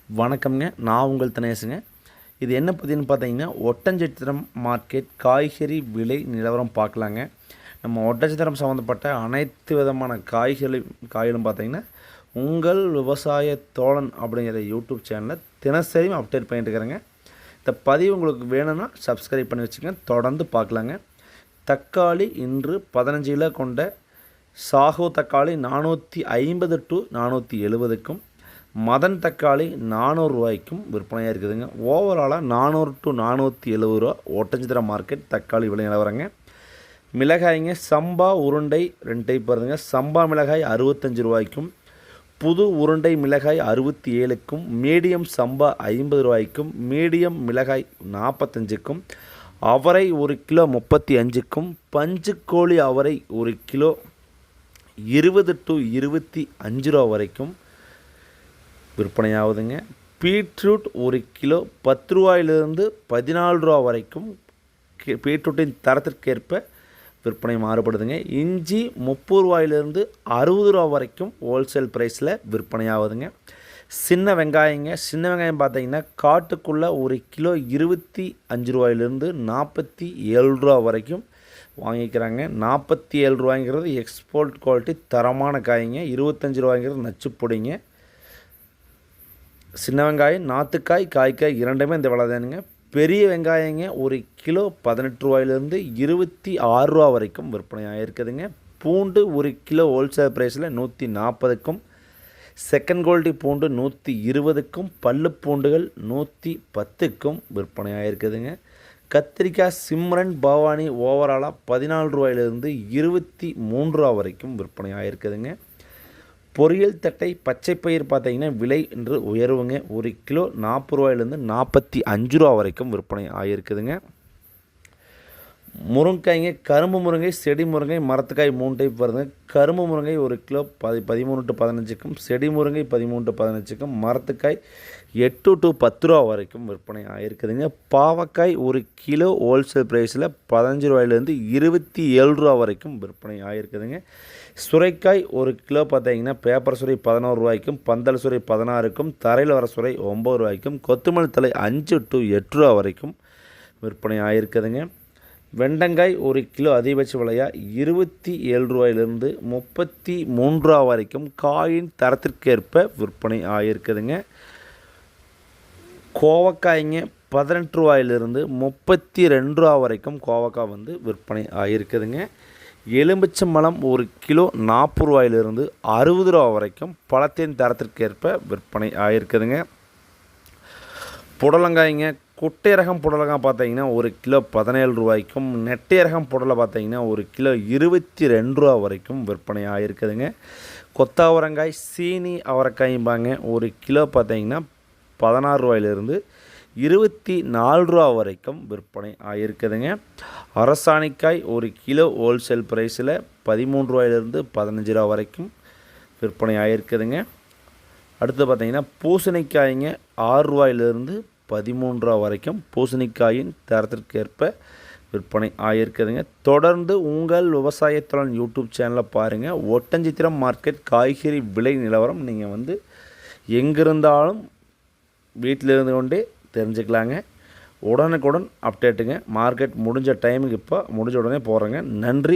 வணக்கம்ங்க. நான் உங்கள் தினேஷுங்க. இது என்ன பதிவுன்னு பார்த்தீங்கன்னா, ஒட்டன்சத்திரம் மார்க்கெட் காய்கறி விலை நிலவரம் பார்க்கலாங்க. நம்ம ஒட்டன்சத்திரம் சம்மந்தப்பட்ட அனைத்து விதமான காய்களும் பார்த்தீங்கன்னா, உங்கள் விவசாய தோழன் அப்படிங்கிற யூடியூப் சேனலில் தினசரியும் அப்டேட் பண்ணிட்டு இருக்கிறேங்க. இந்த பதிவு உங்களுக்கு வேணும்னா சப்ஸ்கிரைப் பண்ணி வச்சுக்கோங்க. தொடர்ந்து பார்க்கலாங்க. தக்காளி இன்று 15 கிலோ கொண்ட சாகோ தக்காளி 450 to 470க்கும், மதன் தக்காளி 400 ரூபாய்க்கும் விற்பனையாக இருக்குதுங்க. ஓவராலாக 400 to 470 ரூபா ஒட்டன்சத்திரம் மார்க்கெட் தக்காளி விலை நிலவரங்க. மிளகாய்ங்க சம்பா உருண்டை 2 டைப் வருதுங்க. சம்பா மிளகாய் 65 ரூபாய்க்கும், புது உருண்டை மிளகாய் 67க்கும், மீடியம் சம்பா 50 ரூபாய்க்கும், மீடியம் மிளகாய் 45க்கும், அவரை 1 கிலோ 35க்கும், பஞ்சுக்கோழி அவரை 1 கிலோ 20 to 25 ரூபா வரைக்கும் விற்பனையாகுதுங்க. பீட்ரூட் 1 கிலோ 10 ரூபாயிலிருந்து 14 ரூபா வரைக்கும் பீட்ரூட்டின் தரத்திற்கேற்ப விற்பனை மாறுபடுதுங்க. இஞ்சி 30 ரூபாயிலிருந்து 60 ரூபா வரைக்கும் ஹோல்சேல் ப்ரைஸில் விற்பனையாகுதுங்க. சின்ன வெங்காயம் பார்த்தீங்கன்னா காட்டுக்குள்ளே 1 கிலோ 25 ரூபாயிலிருந்து 47 ரூபா வரைக்கும் வாங்கிக்கிறாங்க. 47 ரூபாய்ங்கிறது எக்ஸ்போர்ட் குவாலிட்டி தரமான காய்ங்க. 25 ரூபாய்ங்கிறது நச்சுப்பொடிங்க. சின்ன வெங்காயம் நாற்றுக்காய் காய்க்காய் இரண்டுமே இந்த விலை தானுங்க. பெரிய வெங்காயங்க 1 கிலோ 18 ரூபாயிலிருந்து 26 ரூபா வரைக்கும் விற்பனை ஆகிருக்குதுங்க. பூண்டு 1 கிலோ ஹோல்சேல் ப்ரைஸில் 140க்கும், செகண்ட் குவாலிட்டி பூண்டு 120க்கும், பல்லு பூண்டுகள் 110க்கும் விற்பனை ஆகிருக்குதுங்க. கத்திரிக்காய் சிம்ரன் பவானி ஓவராலாக 14 ரூபாயிலிருந்து 23 ரூபா வரைக்கும் விற்பனை ஆகிருக்குதுங்க. பொரியல் தட்டை பச்சை பயிர் பார்த்தீங்கன்னா விலை என்று உயர்வுங்க. 1 கிலோ 40 ரூபாயிலேருந்து 45 ரூபா வரைக்கும் விற்பனை ஆகியிருக்குதுங்க. முருங்கைக்காய்ங்க கரும்பு முருங்கை, செடி முருங்கை, மரத்துக்காய் 3 டைப் வருதுங்க. கரும்பு முருங்கை 1 கிலோ 13 to 15க்கும், செடி முருங்கை 13 to 15க்கும், மரத்துக்காய் 8 to 10 ரூபா வரைக்கும் விற்பனை ஆகியிருக்குதுங்க. பாவக்காய் 1 கிலோ ஹோல்சேல் ப்ரைஸில் 15 ரூபாயிலேருந்து 27 ரூபா வரைக்கும் விற்பனை ஆகியிருக்குதுங்க. சுரைக்காய் 1 கிலோ பார்த்தீங்கன்னா பேப்பர் சுரை 11 ரூபாய்க்கும், பந்தல் சுரை 16க்கும், தரையில் வர சுரை 9 ரூபாய்க்கும், கொத்தமல்லி தலை 5 to 8 ரூபா வரைக்கும் விற்பனை ஆகியிருக்குதுங்க. வெண்டங்காய் 1 கிலோ அதிகபட்ச விலையாக 27 ரூபாயிலிருந்து 33 ரூபா வரைக்கும் காயின் தரத்திற்கேற்ப விற்பனை ஆகியிருக்குதுங்க. கோவக்காய்ங்க 18 ரூபாயிலிருந்து 32 ரூபா வரைக்கும் கோவக்காய் விற்பனை ஆகியிருக்குதுங்க. எலுமிச்சம்பழம் 1 கிலோ 40 ரூபாயிலிருந்து 60 ரூபா வரைக்கும் பழத்தின் தரத்திற்கேற்ப விற்பனை ஆகியிருக்குதுங்க. புடலங்காய்ங்க குட்டை ரகம் புடலங்காய் பார்த்தீங்கன்னா 1 கிலோ 17 ரூபாய்க்கும், நெட்டை ரகம் புடலை பார்த்தீங்கன்னா 1 கிலோ 22 ரூபா வரைக்கும் விற்பனை ஆகியிருக்குதுங்க. கொத்தாவரங்காய் சீனி அவரைக்காய்பாங்க 1 கிலோ பார்த்தீங்கன்னா 16 ரூபாயிலிருந்து 24 ரூபா வரைக்கும் விற்பனை ஆகியிருக்குதுங்க. அரசாணிக்காய் 1 கிலோ ஹோல்சேல் ப்ரைஸில் 13 ரூபாயிலிருந்து 15 ரூபா வரைக்கும் விற்பனை ஆகியிருக்குதுங்க. அடுத்து பார்த்தீங்கன்னா பூசணிக்காய்ங்க 6 ரூபாயிலிருந்து 13 ரூபா வரைக்கும் பூசணிக்காயின் தரத்திற்கேற்ப விற்பனை ஆகியிருக்குதுங்க. தொடர்ந்து உங்கள் விவசாயத்துடன் யூடியூப் சேனலில் பாருங்கள். ஒட்டன்சத்திரம் மார்க்கெட் காய்கறி விலை நிலவரம் நீங்கள் எங்கிருந்தாலும் வீட்டில் இருந்து கொண்டே தெரிஞ்சுக்கலாங்க. உடனுக்குடன் அப்டேட்டுங்க. மார்க்கெட் முடிஞ்ச டைமுக்கு இப்போ முடிஞ்ச உடனே போகிறேங்க. நன்றி.